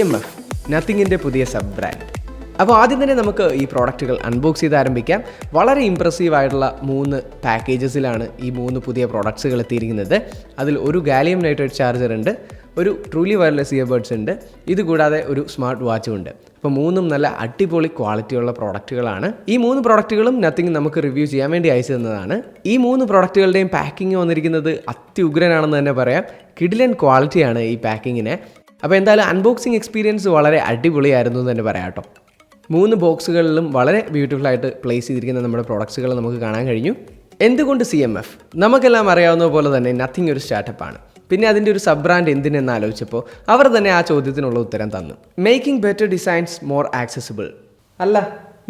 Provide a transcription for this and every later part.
CMF, നത്തിങ്ങിൻ്റെ പുതിയ sub brand. അപ്പോൾ ആദ്യം തന്നെ നമുക്ക് ഈ പ്രോഡക്റ്റുകൾ അൺബോക്സ് ചെയ്ത് ആരംഭിക്കാം. വളരെ ഇംപ്രസീവ് ആയിട്ടുള്ള 3 പാക്കേജസിലാണ് ഈ 3 പുതിയ പ്രോഡക്ട്സുകൾ എത്തിയിരിക്കുന്നത്. അതിൽ ഒരു ഗാലിയം നൈട്രേറ്റ് ചാർജർ ഉണ്ട്, ഒരു ട്രൂലി വയർലെസ് ഇയർബഡ്സ് ഉണ്ട്, ഇതുകൂടാതെ ഒരു സ്മാർട്ട് വാച്ചും ഉണ്ട്. അപ്പോൾ 3 നല്ല അടിപൊളി ക്വാളിറ്റിയുള്ള പ്രോഡക്റ്റുകളാണ്. ഈ 3 പ്രോഡക്റ്റുകളും നത്തിങ് നമുക്ക് റിവ്യൂ ചെയ്യാൻ വേണ്ടി അയച്ചു തന്നതാണ്. ഈ 3 പ്രോഡക്റ്റുകളുടെയും പാക്കിംഗ് വന്നിരിക്കുന്നത് അത്യുഗ്രനാണെന്ന് തന്നെ പറയാം. കിഡിലൻ ക്വാളിറ്റിയാണ് ഈ പാക്കിങ്ങിന്. അപ്പോൾ എന്തായാലും അൺബോക്സിങ് എക്സ്പീരിയൻസ് വളരെ അടിപൊളിയായിരുന്നു എന്ന് തന്നെ പറയാം കേട്ടോ. 3 ബോക്സുകളിലും വളരെ ബ്യൂട്ടിഫുള്ളായിട്ട് പ്ലേസ് ചെയ്തിരിക്കുന്ന നമ്മുടെ പ്രോഡക്ട്സുകൾ നമുക്ക് കാണാൻ കഴിഞ്ഞു. എന്തുകൊണ്ട് CMF? നമുക്കെല്ലാം അറിയാവുന്ന പോലെ തന്നെ നത്തിങ് ഒരു സ്റ്റാർട്ടപ്പാണ്. പിന്നെ അതിൻ്റെ ഒരു സബ് ബ്രാൻഡ് എന്തിനെന്ന് ആലോചിച്ചപ്പോൾ അവർ തന്നെ ആ ചോദ്യത്തിനുള്ള ഉത്തരം തന്നു. Making better designs more accessible. അല്ല,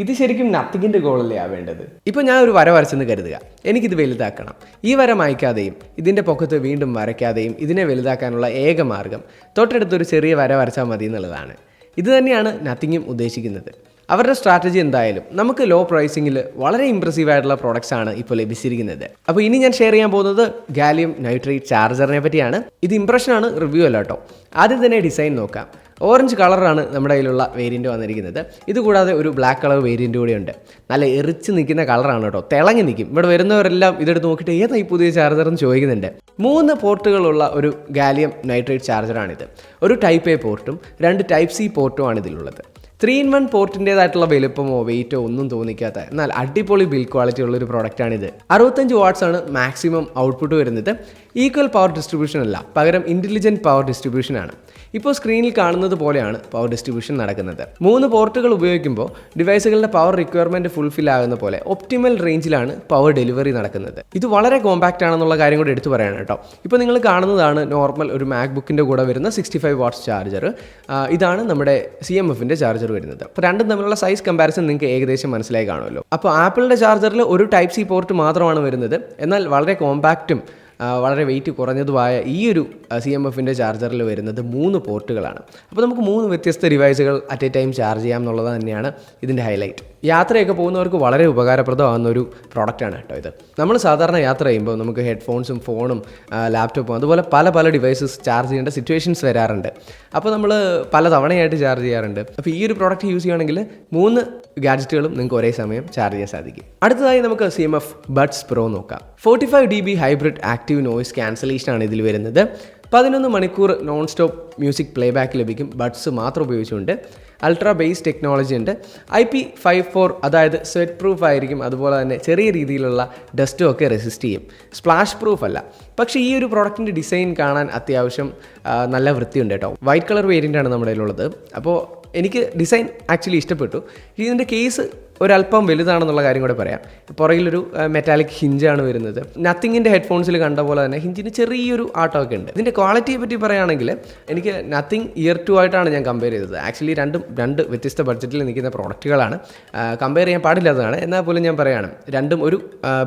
ഇത് ശരിക്കും നത്തിങ്ങിൻ്റെ ഗോളല്ലേ ആവേണ്ടത്? ഇപ്പോൾ ഞാൻ ഒരു വര വരച്ചെന്ന് കരുതുക, എനിക്കിത് വലുതാക്കണം. ഈ വര മായ്ക്കാതെയും ഇതിൻ്റെ പൊക്കത്ത് വീണ്ടും വരയ്ക്കാതെയും ഇതിനെ വലുതാക്കാനുള്ള ഏക മാർഗം തൊട്ടടുത്തൊരു ചെറിയ വര വരച്ചാൽ മതി എന്നുള്ളതാണ്. ഇത് തന്നെയാണ് നത്തിങ്ങും ഉദ്ദേശിക്കുന്നത്. അവരുടെ സ്ട്രാറ്റജി എന്തായാലും നമുക്ക് ലോ പ്രൈസിങ്ങിൽ വളരെ ഇംപ്രസീവ് ആയിട്ടുള്ള പ്രോഡക്റ്റ്സ് ആണ് ഇപ്പോൾ ലഭിച്ചിരിക്കുന്നത്. അപ്പോൾ ഇനി ഞാൻ ഷെയർ ചെയ്യാൻ പോകുന്നത് ഗാലിയം നൈട്രേറ്റ് ചാർജറിനെ പറ്റിയാണ്. ഇത് ഇംപ്രഷനാണ്, റിവ്യൂ അല്ല കേട്ടോ. ആദ്യം തന്നെ ഡിസൈൻ നോക്കാം. ഓറഞ്ച് കളറാണ് നമ്മുടെ കയ്യിലുള്ള വേരിയൻ്റ് വന്നിരിക്കുന്നത്. ഇതുകൂടാതെ ഒരു ബ്ലാക്ക് കളർ വേരിയൻ്റ് കൂടി ഉണ്ട്. നല്ല എറിച്ച് നിൽക്കുന്ന കളറാണ് കേട്ടോ, തിളങ്ങി നിൽക്കും. ഇവിടെ വരുന്നവരെല്ലാം ഇതെടുത്ത് നോക്കിയിട്ട് ഏതായി പുതിയ ചാർജർ എന്ന് ചോദിക്കുന്നുണ്ട്. 3 പോർട്ടുകളുള്ള ഒരു ഗാലിയം നൈട്രേറ്റ് ചാർജറാണിത്. ഒരു ടൈപ്പ് എ പോർട്ടും 2 ടൈപ്പ് സി പോർട്ടുമാണ് ഇതിലുള്ളത്. 3-in-1 പോർട്ടിൻ്റേതായിട്ടുള്ള വലുപ്പമോ വെയിറ്റോ ഒന്നും തോന്നിക്കാത്ത എന്നാൽ അടിപൊളി ബിൽഡ് ക്വാളിറ്റി ഉള്ളൊരു പ്രോഡക്റ്റാണിത്. 65 വാട്ട്സ് ആണ് മാക്സിമം ഔട്ട്പുട്ട് വരുന്നത്. ഈക്വൽ പവർ ഡിസ്ട്രിബ്യൂഷൻ അല്ല, പകരം ഇൻ്റലിജൻറ്റ് പവർ ഡിസ്ട്രിബ്യൂഷൻ ആണ്. ഇപ്പോൾ സ്ക്രീനിൽ കാണുന്നത് പോലെയാണ് പവർ ഡിസ്ട്രിബ്യൂഷൻ നടക്കുന്നത്. 3 പോർട്ടുകൾ ഉപയോഗിക്കുമ്പോൾ ഡിവൈസുകളുടെ പവർ റിക്വയർമെൻറ്റ് ഫുൾഫിൽ ആകുന്ന പോലെ ഒപ്റ്റിമൽ റേഞ്ചിലാണ് പവർ ഡെലിവറി നടക്കുന്നത്. ഇത് വളരെ കോമ്പാക്റ്റ് ആണെന്നുള്ള കാര്യം കൂടി എടുത്തു പറയണം കേട്ടോ. ഇപ്പോൾ നിങ്ങൾ കാണുന്നതാണ് നോർമൽ ഒരു മാക്ബുക്കിൻ്റെ കൂടെ വരുന്ന 65 വാട്ട്സ് ചാർജർ. ഇതാണ് നമ്മുടെ CMFൻ്റെ ചാർജർ വരുന്നത്. അപ്പോൾ രണ്ടും തമ്മിലുള്ള സൈസ് കമ്പാരിസൺ നിങ്ങൾക്ക് ഏകദേശം മനസ്സിലായി കാണുമല്ലോ. അപ്പോൾ ആപ്പിളിൻ്റെ ചാർജറിൽ ഒരു ടൈപ്പ് സി പോർട്ട് മാത്രമാണ് വരുന്നത്. എന്നാൽ വളരെ കോമ്പാക്റ്റും വളരെ വെയിറ്റ് കുറഞ്ഞതുമായ ഈ ഒരു CMFൻ്റെ ചാർജറിൽ വരുന്നത് 3 പോർട്ടുകളാണ്. അപ്പോൾ നമുക്ക് 3 വ്യത്യസ്ത ഡിവൈസുകൾ അറ്റ് എ ടൈം ചാർജ് ചെയ്യാം എന്നുള്ളത് തന്നെയാണ് ഇതിൻ്റെ ഹൈലൈറ്റ്. യാത്രയൊക്കെ പോകുന്നവർക്ക് വളരെ ഉപകാരപ്രദമാകുന്ന ഒരു പ്രോഡക്റ്റാണ് കേട്ടോ ഇത്. നമ്മൾ സാധാരണ യാത്ര ചെയ്യുമ്പോൾ നമുക്ക് ഹെഡ്ഫോൺസും ഫോണും ലാപ്ടോപ്പും അതുപോലെ പല ഡിവൈസസ് ചാർജ് ചെയ്യേണ്ട സിറ്റുവേഷൻസ് വരാറുണ്ട്. അപ്പോൾ നമ്മൾ പല തവണയായിട്ട് ചാർജ് ചെയ്യാറുണ്ട്. അപ്പോൾ ഈ ഒരു പ്രോഡക്റ്റ് യൂസ് ചെയ്യുകയാണെങ്കിൽ 3 ഗാഡ്ജറ്റുകളും നിങ്ങൾക്ക് ഒരേ സമയം ചാർജ് ചെയ്യാൻ സാധിക്കും. അടുത്തതായി നമുക്ക് CMF ബഡ്സ് പ്രോ നോക്കാം. 45 dB ഹൈബ്രിഡ് ആക്റ്റീവ് നോയിസ് ക്യാൻസലേഷനാണ് ഇതിൽ വരുന്നത്. 11 മണിക്കൂർ non stop music play back ലഭിക്കും ബഡ്സ് മാത്രം ഉപയോഗിച്ചുകൊണ്ട്. അൾട്രാ ബേസ് ടെക്നോളജി ഉണ്ട്. IP54, അതായത് സ്വെറ്റ് പ്രൂഫ് ആയിരിക്കും. അതുപോലെ തന്നെ ചെറിയ രീതിയിലുള്ള ഡസ്റ്റും ഒക്കെ റെസിസ്റ്റ് ചെയ്യും. സ്പ്ലാഷ് പ്രൂഫ് അല്ല. പക്ഷേ ഈ ഒരു പ്രോഡക്റ്റിൻ്റെ ഡിസൈൻ കാണാൻ അത്യാവശ്യം നല്ല വൃത്തിയുണ്ട് കേട്ടോ. വൈറ്റ് കളർ വേരിയൻ്റാണ് നമ്മുടെ കയ്യിലുള്ളത്. അപ്പോൾ എനിക്ക് ഡിസൈൻ ആക്ച്വലി ഇഷ്ടപ്പെട്ടു. ഇതിൻ്റെ കേസ് ഒരല്പം വലുതാണെന്നുള്ള കാര്യം കൂടെ പറയാം. പുറകിലൊരു മെറ്റാലിക് ഹിഞ്ചാണ് വരുന്നത്. നത്തിങ്ങിൻ്റെ ഹെഡ്ഫോൺസിൽ കണ്ട പോലെ തന്നെ ഹിഞ്ചിന് ചെറിയൊരു ആട്ടമൊക്കെ ഉണ്ട്. ഇതിൻ്റെ ക്വാളിറ്റിയെ പറ്റി പറയുകയാണെങ്കിൽ എനിക്ക് നത്തിങ് ഇയർ 2 ആയിട്ടാണ് ഞാൻ കമ്പയർ ചെയ്തത്. ആക്ച്വലി രണ്ട് വ്യത്യസ്ത ബഡ്ജറ്റിൽ നിൽക്കുന്ന പ്രോഡക്റ്റുകളാണ്, കമ്പയർ ചെയ്യാൻ പാടില്ലാത്തതാണ്. എന്നാൽ പോലും ഞാൻ പറയുകയാണ്, രണ്ടും ഒരു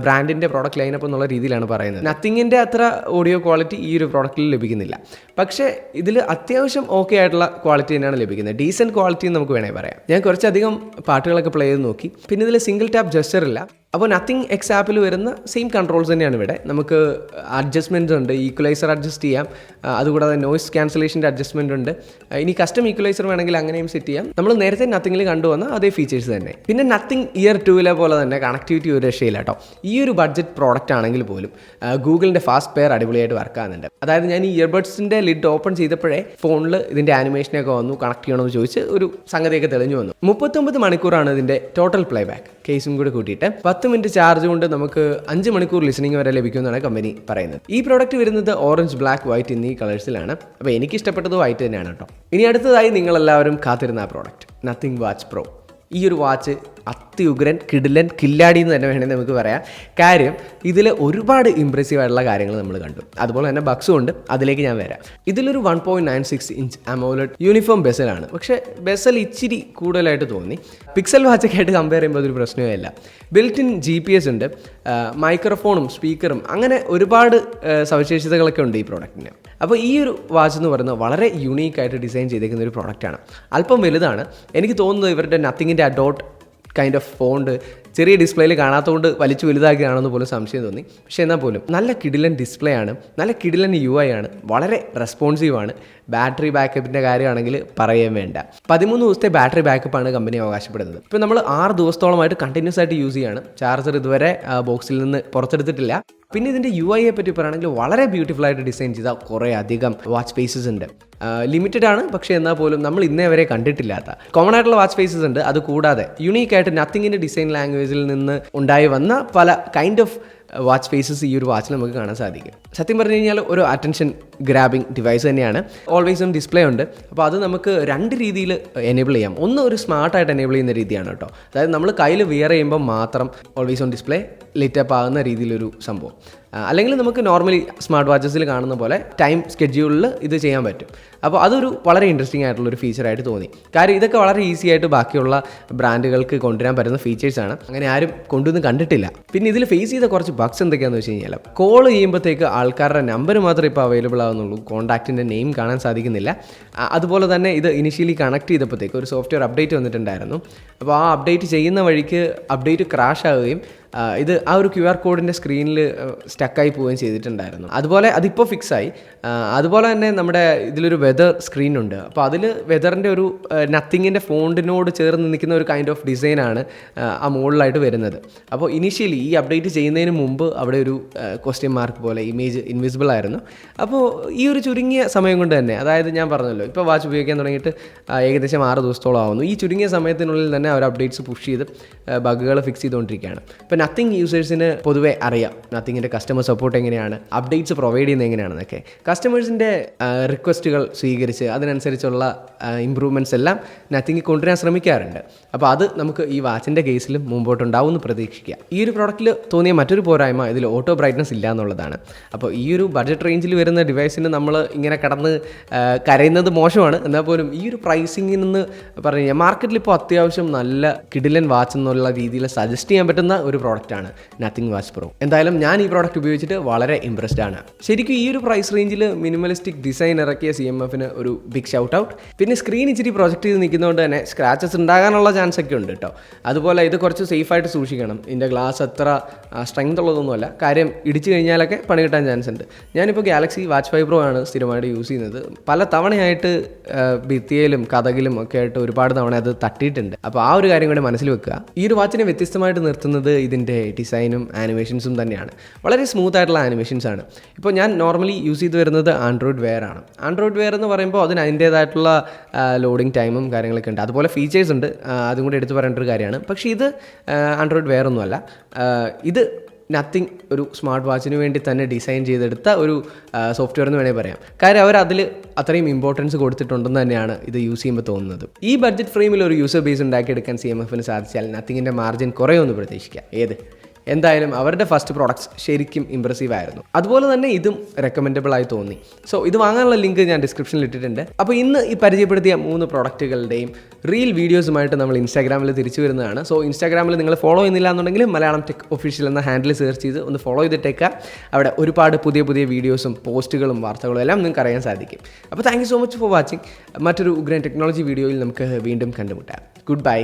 ബ്രാൻഡിൻ്റെ പ്രോഡക്റ്റ് ലൈനപ്പ് എന്നുള്ള രീതിയിലാണ് പറയുന്നത്. നത്തിങ്ങിൻ്റെ അത്ര ഓഡിയോ ക്വാളിറ്റി ഈ ഒരു പ്രോഡക്റ്റിൽ ലഭിക്കുന്നില്ല. പക്ഷേ ഇതിൽ അത്യാവശ്യം ഓക്കെ ആയിട്ടുള്ള ക്വാളിറ്റി തന്നെയാണ് ലഭിക്കുന്നത്. ഡീസൻറ്റ് ക്വാളിറ്റി എന്ന് നമുക്ക് വേണമെങ്കിൽ പറയാം. ഞാൻ കുറച്ചധികം പാട്ടുകളൊക്കെ പ്ലേ ചെയ്ത് നോക്കി. പിന്നെ ഇതിൽ സിംഗിൾ ടാപ്പ് ജസ്റ്റർ ഇല്ല. അപ്പോൾ നത്തിങ് എക്സ് ആപ്പിൽ വരുന്ന സെയിം കൺട്രോൾസ് തന്നെയാണ് ഇവിടെ. നമുക്ക് അഡ്ജസ്റ്റ്മെൻറ്റ്സ് ഉണ്ട്, ഈക്വലൈസർ അഡ്ജസ്റ്റ് ചെയ്യാം. അതുകൂടാതെ നോയിസ് ക്യാൻസലേഷൻ്റെ അഡ്ജസ്റ്റ്മെൻ്റ് ഉണ്ട്. ഇനി കസ്റ്റം ഈക്വലൈസർ വേണമെങ്കിൽ അങ്ങനെയും സെറ്റ് ചെയ്യാം. നമ്മൾ നേരത്തെ നത്തിങ്ങിൽ കണ്ടുവന്ന അതേ ഫീച്ചേഴ്സ് തന്നെ. പിന്നെ നത്തിങ് ഇയർ 2 പോലെ തന്നെ കണക്ടിവിറ്റി ഒരു രക്ഷയില്ല കേട്ടോ. ഈ ഒരു ബഡ്ജറ്റ് പ്രോഡക്റ്റ് ആണെങ്കിൽ പോലും ഗൂഗിളിൻ്റെ ഫാസ്റ്റ് പെയർ അടിപൊളിയായിട്ട് വർക്ക് ആകുന്നുണ്ട്. അതായത് ഞാൻ ഈ ഇയർബഡ്സിൻ്റെ ലിഡ് ഓപ്പൺ ചെയ്തപ്പോഴേ ഫോണിൽ ഇതിൻ്റെ ആനിമേഷനൊക്കെ വന്നു, കണക്ട് ചെയ്യണമെന്ന് ചോദിച്ച് ഒരു സംഗതിയൊക്കെ തെളിഞ്ഞു വന്നു. 39 മണിക്കൂറാണ് ഇതിൻ്റെ ടോട്ടൽ പ്ലേ ബാക്ക്, കേസും കൂടി കൂട്ടിയിട്ട്. 10 മിനിറ്റ് ചാർജ് കൊണ്ട് നമുക്ക് 5 മണിക്കൂർ ലിസണിങ് വരെ ലഭിക്കുമെന്നാണ് കമ്പനി പറയുന്നത്. ഈ പ്രോഡക്റ്റ് വരുന്നത് ഓറഞ്ച്, ബ്ലാക്ക്, വൈറ്റ് എന്നീ കളേഴ്സിലാണ്. അപ്പോൾ എനിക്ക് ഇഷ്ടപ്പെട്ടത് വൈറ്റ് തന്നെയാണ് കേട്ടോ. ഇനി അടുത്തതായി നിങ്ങളെല്ലാവരും കാത്തിരുന്ന ആ പ്രോഡക്റ്റ് നത്തിങ് വാച്ച് പ്രോ. ഈ ഒരു വാച്ച് അത്യുഗ്രൻ, കിടിലൻ, കില്ലാടി എന്ന് തന്നെ വേണമെങ്കിൽ നമുക്ക് പറയാം. കാര്യം ഇതിൽ ഒരുപാട് ഇംപ്രസീവ് ആയിട്ടുള്ള കാര്യങ്ങൾ നമ്മൾ കണ്ടു. അതുപോലെ തന്നെ ബഗ്സും ഉണ്ട്, അതിലേക്ക് ഞാൻ വരാം. ഇതിലൊരു 1.96 ഇഞ്ച് അമോലഡ് യൂണിഫോം ബെസലാണ്. പക്ഷേ ബെസൽ ഇച്ചിരി കൂടുതലായിട്ട് തോന്നി. പിക്സൽ വാച്ചൊക്കെ ആയിട്ട് കമ്പയർ ചെയ്യുമ്പോൾ അതൊരു പ്രശ്നമേ അല്ല. ബിൽറ്റ് ഇൻ GPS ഉണ്ട്, മൈക്രോഫോണും സ്പീക്കറും, അങ്ങനെ ഒരുപാട് സവിശേഷതകളൊക്കെ ഉണ്ട് ഈ പ്രോഡക്റ്റിന്. അപ്പോൾ ഈ ഒരു വാച്ച് എന്ന് പറയുന്നത് വളരെ യുണീക്കായിട്ട് ഡിസൈൻ ചെയ്തേക്കുന്ന ഒരു പ്രോഡക്റ്റാണ്. അല്പം വലുതാണ്. എനിക്ക് തോന്നുന്നത് ഇവരുടെ നത്തിങ്ങിൻ്റെ ആ ഡോട്ട് കൈൻഡ് ഓഫ് ഫോണ്ട് ചെറിയ ഡിസ്പ്ലേയിൽ കാണാത്തതുകൊണ്ട് വലിച്ചു വലുതാക്കിയാണെന്ന് പോലും സംശയം തോന്നി. പക്ഷേ എന്നാൽ പോലും നല്ല കിടിലൻ ഡിസ്പ്ലേ ആണ്, നല്ല കിടിലൻ UI ആണ്, വളരെ റെസ്പോൺസീവ് ആണ്. ബാറ്ററി ബാക്കപ്പിൻ്റെ കാര്യമാണെങ്കിൽ പറയാൻ വേണ്ട. 13 ദിവസത്തെ ബാറ്ററി ബാക്കപ്പാണ് കമ്പനി അവകാശപ്പെടുന്നത്. ഇപ്പോൾ നമ്മൾ 6 ദിവസത്തോളമായിട്ട് കണ്ടിന്യൂസ് ആയിട്ട് യൂസ് ചെയ്യാണ്. ചാർജർ ഇതുവരെ ബോക്സിൽ നിന്ന് പുറത്തെടുത്തിട്ടില്ല. പിന്നെ ഇതിൻ്റെ UIയെ പറ്റി പറയുകയാണെങ്കിൽ വളരെ ബ്യൂട്ടിഫുൾ ആയിട്ട് ഡിസൈൻ ചെയ്ത കുറേ അധികം വാച്ച് ഫേസസ് ഉണ്ട്. ലിമിറ്റഡ് ആണ്, പക്ഷേ എന്നാൽ പോലും നമ്മൾ ഇന്നേ വരെ കണ്ടിട്ടില്ലാത്ത കോമൺ ആയിട്ടുള്ള വാച്ച് ഫേസസ് ഉണ്ട്. അത് കൂടാതെ യുണീക്കായിട്ട് നത്തിങ്ങിൻ്റെ ഡിസൈൻ ലാംഗ്വേജിൽ നിന്ന് ഉണ്ടായി വന്ന പല കൈൻഡ് ഓഫ് വാച്ച് ഫേസസ് ഈ ഒരു വാച്ചിൽ നമുക്ക് കാണാൻ സാധിക്കും. സത്യം പറഞ്ഞു കഴിഞ്ഞാൽ ഒരു അറ്റൻഷൻ ഗ്രാബിംഗ് ഡിവൈസ് തന്നെയാണ്. ഓൾവേസ് ഓൺ ഡിസ്പ്ലേ ഉണ്ട്. അപ്പോൾ അത് നമുക്ക് 2 രീതിയിൽ എനേബിൾ ചെയ്യാം. ഒന്ന് ഒരു സ്മാർട്ടായിട്ട് എനേബിൾ ചെയ്യുന്ന രീതിയാണ് കേട്ടോ. അതായത് നമ്മൾ കയ്യിൽ വിയർ ചെയ്യുമ്പോൾ മാത്രം ഓൾവേസ് ഓൺ ഡിസ്പ്ലേ ലിറ്റപ്പ് ആകുന്ന രീതിയിലൊരു സംഭവം. അല്ലെങ്കിൽ നമുക്ക് നോർമലി സ്മാർട്ട് വാച്ചസിൽ കാണുന്ന പോലെ ടൈം സ്കെഡ്യൂളിൽ ഇത് ചെയ്യാൻ പറ്റും. അപ്പോൾ അതൊരു വളരെ ഇൻട്രസ്റ്റിംഗ് ആയിട്ടുള്ളൊരു ഫീച്ചറായിട്ട് തോന്നി. കാര്യം ഇതൊക്കെ വളരെ ഈസി ആയിട്ട് ബാക്കിയുള്ള ബ്രാൻഡുകൾക്ക് കൊണ്ടുവരാൻ പറ്റുന്ന ഫീച്ചേഴ്സാണ്. അങ്ങനെ ആരും കൊണ്ടുവന്ന് കണ്ടിട്ടില്ല. പിന്നെ ഇതിൽ ഫേസ് ചെയ്ത കുറച്ച് ബഗ്സ് എന്തൊക്കെയാണെന്ന് വെച്ച് കഴിഞ്ഞാൽ, കോൾ ചെയ്യുമ്പോഴത്തേക്ക് ആൾക്കാരുടെ നമ്പർ മാത്രമേ ഇപ്പോൾ അവൈലബിൾ ആകുന്നുള്ളൂ, കോൺടാക്റ്റിൻ്റെ നെയിം കാണാൻ സാധിക്കുന്നില്ല. അതുപോലെ തന്നെ ഇത് ഇനിഷ്യലി കണക്ട് ചെയ്തപ്പോഴത്തേക്ക് ഒരു സോഫ്റ്റ്വെയർ അപ്ഡേറ്റ് വന്നിട്ടുണ്ടായിരുന്നു. അപ്പോൾ ആ അപ്ഡേറ്റ് ചെയ്യുന്ന വഴിക്ക് അപ്ഡേറ്റ് ക്രാഷ് ആവുകയും ഇത് ആ ഒരു QR കോഡിൻ്റെ സ്ക്രീനിൽ സ്റ്റക്കായി പോവുകയും ചെയ്തിട്ടുണ്ടായിരുന്നു. അതുപോലെ അതിപ്പോൾ ഫിക്സായി. അതുപോലെ തന്നെ നമ്മുടെ ഇതിലൊരു വെതർ സ്ക്രീനുണ്ട്. അപ്പോൾ അതിൽ വെതറിൻ്റെ ഒരു നത്തിങ്ങിൻ്റെ ഫോണ്ടിനോട് ചേർന്ന് നിൽക്കുന്ന ഒരു കൈൻഡ് ഓഫ് ഡിസൈനാണ് ആ മുകളിലായിട്ട് വരുന്നത്. അപ്പോൾ ഇനീഷ്യലി ഈ അപ്ഡേറ്റ് ചെയ്യുന്നതിന് മുമ്പ് അവിടെ ഒരു ക്വസ്റ്റ്യൻ മാർക്ക് പോലെ ഇമേജ് ഇൻവിസിബിൾ ആയിരുന്നു. അപ്പോൾ ഈ ഒരു ചുരുങ്ങിയ സമയം കൊണ്ട് തന്നെ, അതായത് ഞാൻ പറഞ്ഞല്ലോ ഇപ്പോൾ വാച്ച് ഉപയോഗിക്കാൻ തുടങ്ങിയിട്ട് ഏകദേശം 6 ദിവസത്തോളം ആവുന്നു. ഈ ചുരുങ്ങിയ സമയത്തിനുള്ളിൽ തന്നെ അവർ അപ്ഡേറ്റ്സ് പുഷ് ചെയ്ത് ബഗ്ഗുകൾ ഫിക്സ് ചെയ്തുകൊണ്ടിരിക്കുകയാണ്. ഇപ്പോൾ നത്തിങ് യൂസേഴ്സിന് പൊതുവെ അറിയാം നത്തിങ്ങിൻ്റെ കസ്റ്റമർ സപ്പോർട്ട് എങ്ങനെയാണ്, അപ്ഡേറ്റ്സ് പ്രൊവൈഡ് ചെയ്യുന്നത് എങ്ങനെയാണെന്നൊക്കെ. കസ്റ്റമേഴ്സിൻ്റെ റിക്വസ്റ്റുകൾ സ്വീകരിച്ച് അതിനനുസരിച്ചുള്ള ഇമ്പ്രൂവ്മെൻറ്റ്സ് എല്ലാം നത്തിങ് കൊണ്ടുവരാൻ ശ്രമിക്കാറുണ്ട്. അപ്പോൾ അത് നമുക്ക് ഈ വാച്ചിൻ്റെ കേസിലും മുമ്പോട്ടുണ്ടാവുമെന്ന് പ്രതീക്ഷിക്കുക. ഈ ഒരു പ്രോഡക്റ്റിൽ തോന്നിയ മറ്റൊരു പോരായ്മ ഇതിൽ ഓട്ടോ ബ്രൈറ്റ്നസ് ഇല്ല എന്നുള്ളതാണ്. അപ്പോൾ ഈ ഒരു ബഡ്ജറ്റ് റേഞ്ചിൽ വരുന്ന ഡിവൈസിന് നമ്മൾ ഇങ്ങനെ കടന്ന് കരയുന്നത് മോശമാണ്. എന്നാൽ പോലും ഈ ഒരു പ്രൈസിങ്ങിൽ നിന്ന് പറഞ്ഞു കഴിഞ്ഞാൽ മാർക്കറ്റിൽ ഇപ്പോൾ അത്യാവശ്യം നല്ല കിടിലൻ വാച്ച് എന്നുള്ള രീതിയിൽ സജസ്റ്റ് ചെയ്യാൻ പറ്റുന്ന ഒരു പ്രോഡക്റ്റാണ് നത്തിങ് വാച്ച് പ്രോ. എന്തായാലും ഞാൻ ഈ പ്രോഡക്റ്റ് ഉപയോഗിച്ചിട്ട് വളരെ ഇംപ്രസ്ഡ് ആണ്. ശരിക്കും ഈ ഒരു പ്രൈസ് റേഞ്ചിൽ മിനിമലിസ്റ്റിക് ഡിസൈൻ ഇറക്കിയ CMFന് ഒരു ബിഗ് ഷൗട്ട് ഔട്ട്. പിന്നെ സ്ക്രീൻ ഇച്ചിരി പ്രൊജക്റ്റ് ചെയ്ത് നിൽക്കുന്നതുകൊണ്ട് തന്നെ സ്ക്രാച്ചസ് ഉണ്ടാകാനുള്ള ചാൻസ് ഒക്കെ ഉണ്ട് കേട്ടോ. അതുപോലെ ഇത് കുറച്ച് സേഫായിട്ട് സൂക്ഷിക്കണം. ഇതിൻ്റെ ഗ്ലാസ് അത്ര സ്ട്രെങ്ത് ഉള്ളതൊന്നുമല്ല. കാര്യം ഇടിച്ചു കഴിഞ്ഞാലൊക്കെ പണി കിട്ടാൻ ചാൻസ് ഉണ്ട്. ഞാനിപ്പോൾ ഗാലക്സി വാച്ച് 5 Pro ആണ് സ്ഥിരമായിട്ട് യൂസ് ചെയ്യുന്നത്. പല തവണയായിട്ട് ഭിത്തിയിലും കഥകിലും ഒക്കെ ആയിട്ട് ഒരുപാട് തവണ അത് തട്ടിയിട്ടുണ്ട്. അപ്പോൾ ആ ഒരു കാര്യം കൂടെ മനസ്സിൽ വെക്കുക. ഈ ഒരു വാച്ചിനെ വ്യത്യസ്തമായിട്ട് നിർത്തുന്നത് ഇതിൻ്റെ ഡിസൈനും ആനിമേഷൻസും തന്നെയാണ്. വളരെ സ്മൂത്ത് ആയിട്ടുള്ള ആനിമേഷൻസ് ആണ്. ഇപ്പോൾ ഞാൻ നോർമലി യൂസ് ചെയ്ത് വരുന്നത് ആൻഡ്രോയിഡ് വെയർ ആണ്. ആൻഡ്രോയിഡ് വെയർ എന്ന് പറയുമ്പോൾ അതിന് അതിൻ്റേതായിട്ടുള്ള ലോഡിങ് ടൈമും കാര്യങ്ങളൊക്കെ ഉണ്ട്. അതുപോലെ ഫീച്ചേഴ്സ് ഉണ്ട്, അതും കൂടി എടുത്തു പറയേണ്ട ഒരു കാര്യമാണ്. പക്ഷേ ഇത് ആൻഡ്രോയിഡ് വെയർ ഒന്നുമല്ല. ഇത് നത്തിങ് ഒരു സ്മാർട്ട് വാച്ചിന് വേണ്ടി തന്നെ ഡിസൈൻ ചെയ്തെടുത്ത ഒരു സോഫ്റ്റ്വെയർ എന്ന് വേണമെങ്കിൽ പറയാം. കാര്യം അവർ അതിൽ അത്രയും ഇമ്പോർട്ടൻസ് കൊടുത്തിട്ടുണ്ടെന്ന് തന്നെയാണ് ഇത് യൂസ് ചെയ്യുമ്പോൾ തോന്നുന്നത്. ഈ ബഡ്ജറ്റ് ഫ്രെയിമിൽ ഒരു യൂസർ ബേസ് ഉണ്ടാക്കിയെടുക്കാൻ CMFന് സാധിച്ചാൽ നത്തിങ്ങിൻ്റെ മാർജിൻ കുറയുമെന്ന് പ്രതീക്ഷിക്കാം. എന്തായാലും അവരുടെ ഫസ്റ്റ് പ്രോഡക്ട്സ് ശരിക്കും ഇംപ്രസീവ് ആയിരുന്നു. അതുപോലെ തന്നെ ഇതും റെക്കമെൻഡബിൾ ആയി തോന്നി. സോ ഇത് വാങ്ങാനുള്ള ലിങ്ക് ഞാൻ ഡിസ്ക്രിപ്ഷനിൽ ഇട്ടിട്ടുണ്ട്. അപ്പോൾ ഇന്ന് ഈ പരിചയപ്പെടുത്തിയ 3 പ്രോഡക്റ്റുകളുടെയും റീൽ വീഡിയോസുമായിട്ട് നമ്മൾ ഇൻസ്റ്റാഗ്രാമിൽ തിരിച്ചു വരുന്നതാണ്. സോ ഇൻസ്റ്റാഗ്രാമിൽ നിങ്ങൾ ഫോളോ ചെയ്യുന്നില്ല എന്നുണ്ടെങ്കിൽ മലയാളം ടെക് ഒഫീഷ്യൽ എന്ന ഹാൻഡിൽ സെർച്ച് ചെയ്ത് ഒന്ന് ഫോളോ ചെയ്തിട്ടേക്കുക. അവിടെ ഒരുപാട് പുതിയ വീഡിയോസും പോസ്റ്റുകളും വാർത്തകളും എല്ലാം നിങ്ങൾക്ക് അറിയാൻ സാധിക്കും. അപ്പോൾ thank you so much for watching. മറ്റൊരു ഉഗ്രൻ ടെക്നോളജി വീഡിയോയിൽ നമുക്ക് വീണ്ടും കണ്ടുമുട്ടാം. Good bye.